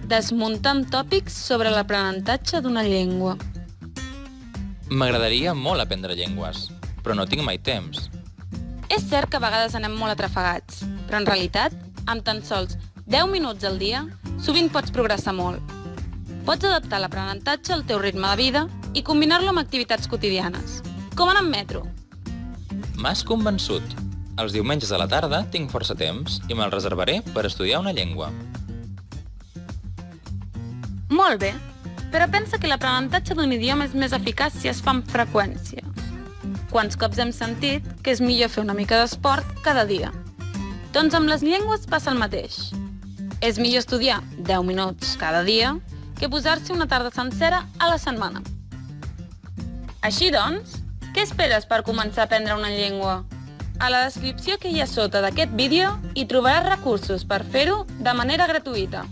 desmuntant tòpics sobre l'aprenentatge d'una llengua. M'agradaria molt aprendre llengües, però no tinc mai temps. És cert que a vegades anem molt atrafegats, però en realitat, amb tan sols 10 minuts al dia, sovint pots progressar molt. Pots adaptar l'aprenentatge al teu ritme de vida i combinar-lo amb activitats quotidianes, com anar en metro. M'has convençut. Els diumenges a la tarda tinc força temps i me'l reservaré per estudiar una llengua. Molt bé, però pensa que l'aprenentatge d'un idioma és més eficaç si es fa amb freqüència. Quants cops hem sentit que és millor fer una mica d'esport cada dia? Doncs amb les llengües passa el mateix. És millor estudiar 10 minuts cada dia que posar-s'hi una tarda sencera a la setmana. Així doncs, què esperes per començar a aprendre una llengua? A la descripció que hi ha sota d'aquest vídeo hi trobaràs recursos per fer-ho de manera gratuïta.